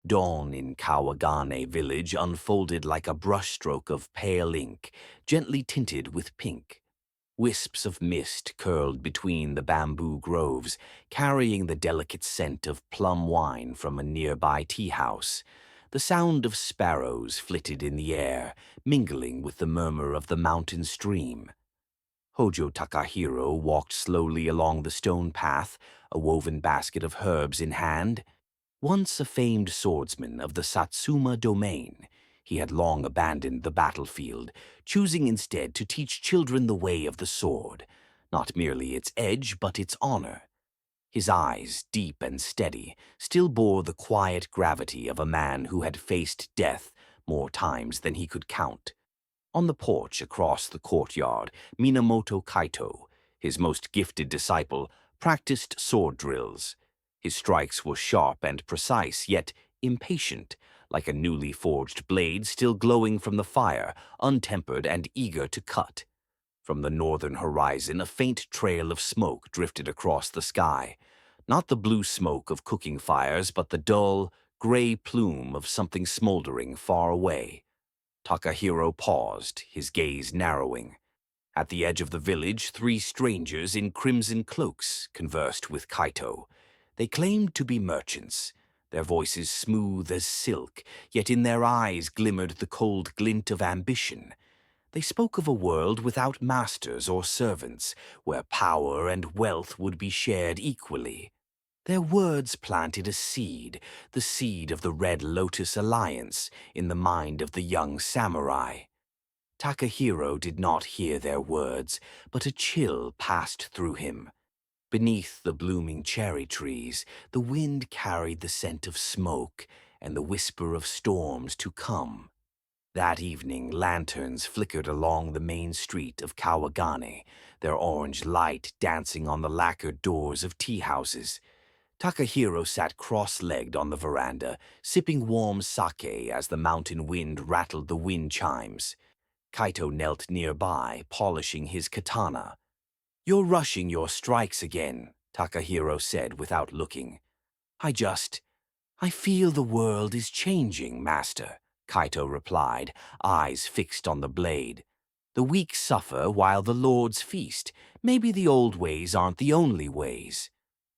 Dawn in Kawagane village unfolded like a brushstroke of pale ink, gently tinted with pink. Wisps of mist curled between the bamboo groves, carrying the delicate scent of plum wine from a nearby tea house. The sound of sparrows flitted in the air, mingling with the murmur of the mountain stream. Hojo Takahiro walked slowly along the stone path, a woven basket of herbs in hand. Once a famed swordsman of the Satsuma domain, he had long abandoned the battlefield, choosing instead to teach children the way of the sword, not merely its edge but its honor. His eyes, deep and steady, still bore the quiet gravity of a man who had faced death more times than he could count. On the porch across the courtyard, Minamoto Kaito, his most gifted disciple, practiced sword drills. His strikes were sharp and precise, yet impatient, like a newly forged blade still glowing from the fire, untempered and eager to cut. From the northern horizon, a faint trail of smoke drifted across the sky. Not the blue smoke of cooking fires, but the dull, gray plume of something smoldering far away. Takahiro paused, his gaze narrowing. At the edge of the village, three strangers in crimson cloaks conversed with Kaito. They claimed to be merchants, their voices smooth as silk, yet in their eyes glimmered the cold glint of ambition. They spoke of a world without masters or servants, where power and wealth would be shared equally. Their words planted a seed, the seed of the Red Lotus Alliance, in the mind of the young samurai. Takahiro did not hear their words, but a chill passed through him. Beneath the blooming cherry trees, the wind carried the scent of smoke and the whisper of storms to come. That evening, lanterns flickered along the main street of Kawagane, their orange light dancing on the lacquered doors of tea houses. Takahiro sat cross-legged on the veranda, sipping warm sake as the mountain wind rattled the wind chimes. Kaito knelt nearby, polishing his katana. "You're rushing your strikes again," Takahiro said without looking. I feel the world is changing, master," Kaito replied, eyes fixed on the blade. "The weak suffer while the lords feast. Maybe the old ways aren't the only ways."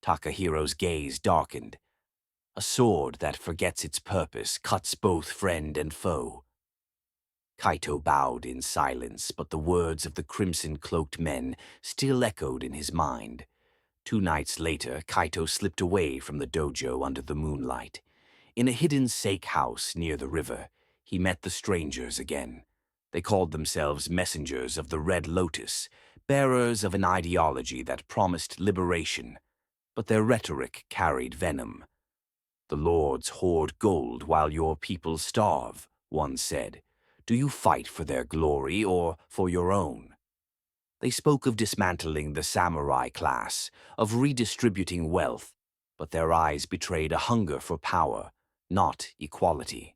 Takahiro's gaze darkened. "A sword that forgets its purpose cuts both friend and foe." Kaito bowed in silence, but the words of the crimson-cloaked men still echoed in his mind. 2 nights later, Kaito slipped away from the dojo under the moonlight. In a hidden sake house near the river, he met the strangers again. They called themselves messengers of the Red Lotus, bearers of an ideology that promised liberation. But their rhetoric carried venom. "The lords hoard gold while your people starve," one said. "Do you fight for their glory or for your own?" They spoke of dismantling the samurai class, of redistributing wealth, but their eyes betrayed a hunger for power, not equality.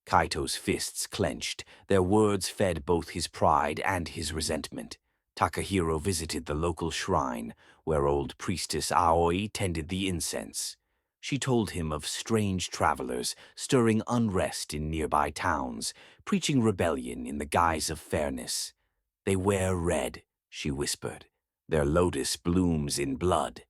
Kaito's fists clenched, their words fed both his pride and his resentment. Takahiro visited the local shrine, where old priestess Aoi tended the incense. She told him of strange travelers stirring unrest in nearby towns, preaching rebellion in the guise of fairness. "They wear red," she whispered. "Their lotus blooms in blood."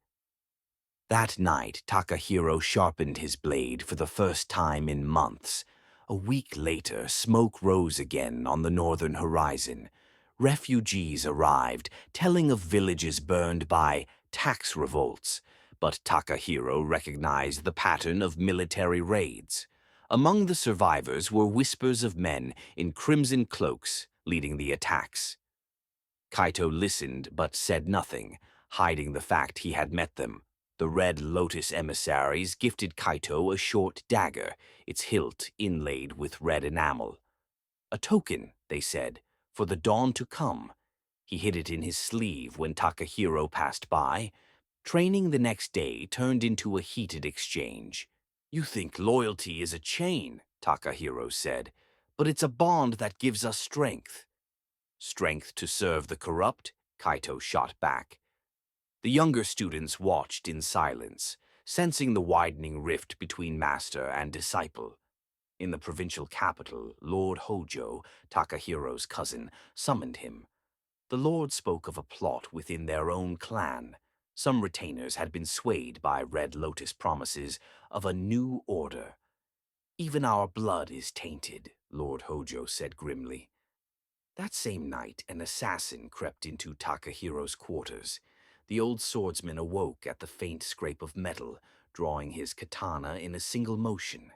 That night, Takahiro sharpened his blade for the first time in months. A week later, smoke rose again on the northern horizon. Refugees arrived, telling of villages burned by tax revolts, but Takahiro recognized the pattern of military raids. Among the survivors were whispers of men in crimson cloaks leading the attacks. Kaito listened but said nothing, hiding the fact he had met them. The Red Lotus emissaries gifted Kaito a short dagger, its hilt inlaid with red enamel. "A token," they said, "for the dawn to come." He hid it in his sleeve when Takahiro passed by. Training the next day turned into a heated exchange. "You think loyalty is a chain," Takahiro said, "but it's a bond that gives us strength." "Strength to serve the corrupt?" Kaito shot back. The younger students watched in silence. sensing the widening rift between master and disciple. In the provincial capital, Lord Hojo, Takahiro's cousin, summoned him. The lord spoke of a plot within their own clan. Some retainers had been swayed by Red Lotus promises of a new order. "Even our blood is tainted," Lord Hojo said grimly. That same night, an assassin crept into Takahiro's quarters. The old swordsman awoke at the faint scrape of metal, drawing his katana in a single motion.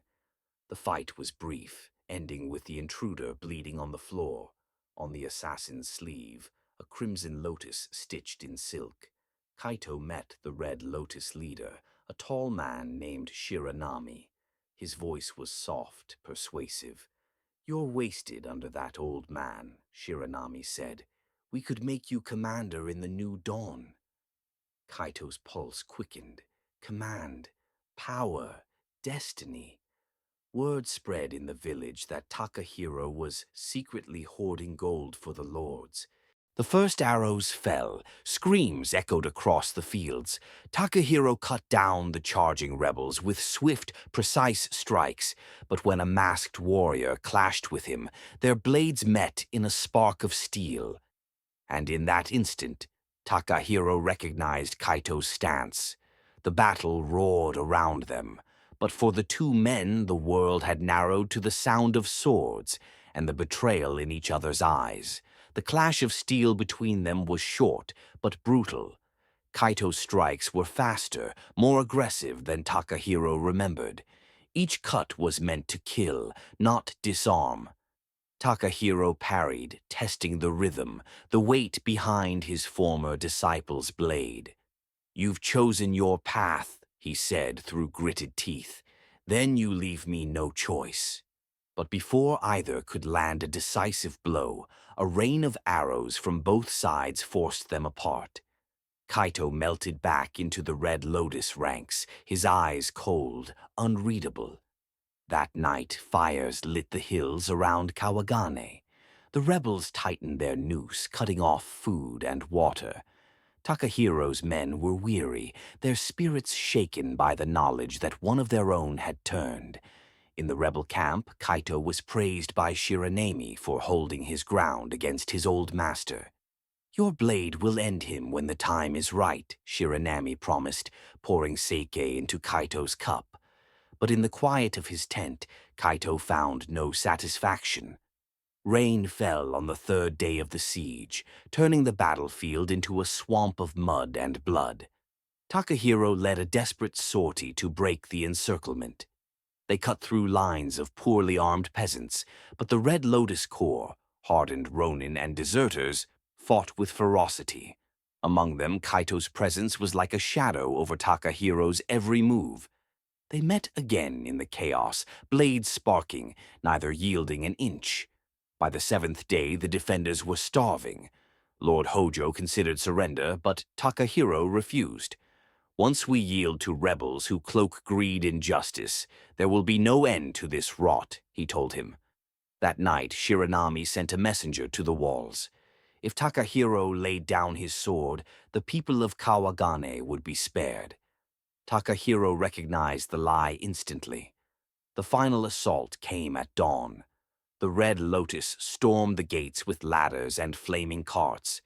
The fight was brief, ending with the intruder bleeding on the floor. On the assassin's sleeve, a crimson lotus stitched in silk. Kaito met the Red Lotus leader, a tall man named Shiranami. His voice was soft, persuasive. "You're wasted under that old man," Shiranami said. "We could make you commander in the new dawn." Kaito's pulse quickened. Command, power, destiny. Word spread in the village that Takahiro was secretly hoarding gold for the lords. The first arrows fell. Screams echoed across the fields. Takahiro cut down the charging rebels with swift, precise strikes, but when a masked warrior clashed with him, their blades met in a spark of steel. And in that instant, Takahiro recognized Kaito's stance. The battle roared around them, but for the two men the world had narrowed to the sound of swords and the betrayal in each other's eyes. The clash of steel between them was short but brutal. Kaito's strikes were faster, more aggressive than Takahiro remembered. Each cut was meant to kill, not disarm. Takahiro parried, testing the rhythm, the weight behind his former disciple's blade. "You've chosen your path," he said through gritted teeth. "Then you leave me no choice." But before either could land a decisive blow, a rain of arrows from both sides forced them apart. Kaito melted back into the Red Lotus ranks, his eyes cold, unreadable. That night, fires lit the hills around Kawagane. The rebels tightened their noose, cutting off food and water. Takahiro's men were weary, their spirits shaken by the knowledge that one of their own had turned. In the rebel camp, Kaito was praised by Shiranami for holding his ground against his old master. "Your blade will end him when the time is right," Shiranami promised, pouring sake into Kaito's cup. But in the quiet of his tent, Kaito found no satisfaction. Rain fell on the third day of the siege, turning the battlefield into a swamp of mud and blood. Takahiro led a desperate sortie to break the encirclement. They cut through lines of poorly armed peasants, but the Red Lotus Corps, hardened ronin and deserters, fought with ferocity. Among them, Kaito's presence was like a shadow over Takahiro's every move. They met again in the chaos, blades sparking, neither yielding an inch. By the seventh day, the defenders were starving. Lord Hojo considered surrender, but Takahiro refused. "Once we yield to rebels who cloak greed in justice, there will be no end to this rot," he told him. That night, Shiranami sent a messenger to the walls. If Takahiro laid down his sword, the people of Kawagane would be spared. Takahiro recognized the lie instantly. The final assault came at dawn. The Red Lotus stormed the gates with ladders and flaming carts.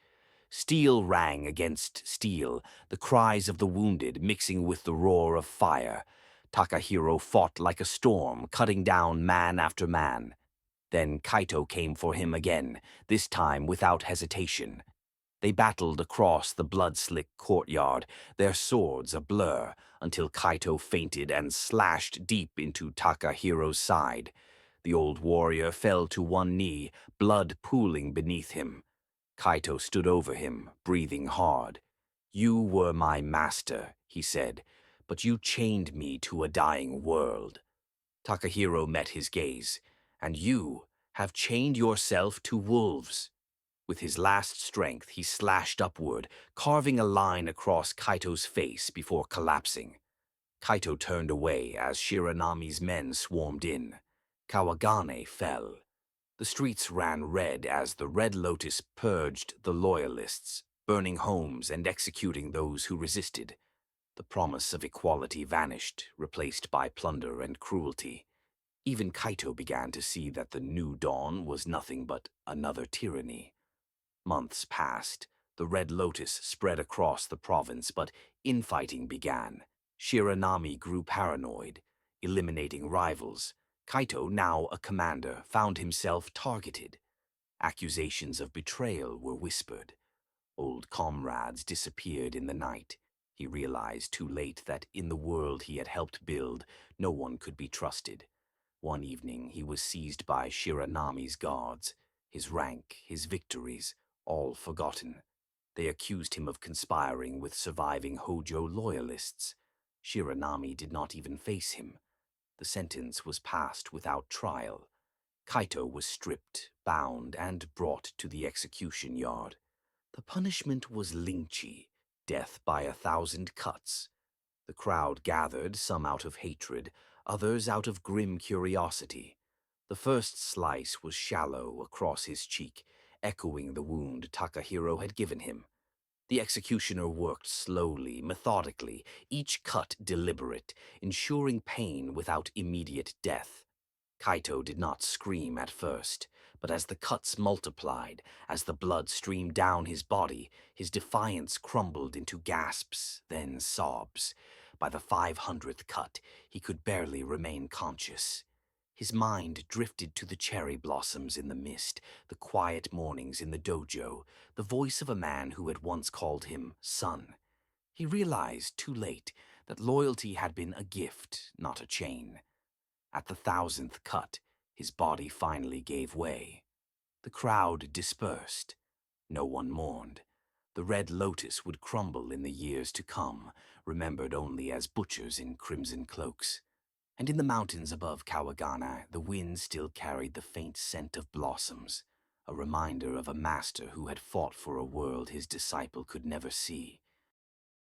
Steel rang against steel, the cries of the wounded mixing with the roar of fire. Takahiro fought like a storm, cutting down man after man. Then Kaito came for him again, this time without hesitation. They battled across the blood-slick courtyard, their swords a blur, until Kaito fainted and slashed deep into Takahiro's side. The old warrior fell to one knee, blood pooling beneath him. Kaito stood over him, breathing hard. "You were my master," he said, "but you chained me to a dying world." Takahiro met his gaze. "And you have chained yourself to wolves." With his last strength, he slashed upward, carving a line across Kaito's face before collapsing. Kaito turned away as Shiranami's men swarmed in. Kawagane fell. The streets ran red as the Red Lotus purged the loyalists, burning homes and executing those who resisted. The promise of equality vanished, replaced by plunder and cruelty. Even Kaito began to see that the new dawn was nothing but another tyranny. Months passed. The Red Lotus spread across the province, but infighting began. Shiranami grew paranoid, eliminating rivals. Kaito, now a commander, found himself targeted. Accusations of betrayal were whispered. Old comrades disappeared in the night. He realized too late that in the world he had helped build, no one could be trusted. One evening he was seized by Shiranami's guards. His rank, his victories, all forgotten. They accused him of conspiring with surviving Hojo loyalists. Shiranami did not even face him. The sentence was passed without trial. Kaito was stripped, bound, and brought to the execution yard. The punishment was lynching, death by 1,000 cuts. The crowd gathered, some out of hatred, others out of grim curiosity. The first slice was shallow across his cheek, echoing the wound Takahiro had given him. The executioner worked slowly, methodically, each cut deliberate, ensuring pain without immediate death. Kaito did not scream at first, but as the cuts multiplied, as the blood streamed down his body, his defiance crumbled into gasps, then sobs. By the 500th cut, he could barely remain conscious. His mind drifted to the cherry blossoms in the mist, the quiet mornings in the dojo, the voice of a man who had once called him son. He realized, too late, that loyalty had been a gift, not a chain. At the 1,000th cut, his body finally gave way. The crowd dispersed. No one mourned. The Red Lotus would crumble in the years to come, remembered only as butchers in crimson cloaks. And in the mountains above Kawagana, the wind still carried the faint scent of blossoms, a reminder of a master who had fought for a world his disciple could never see.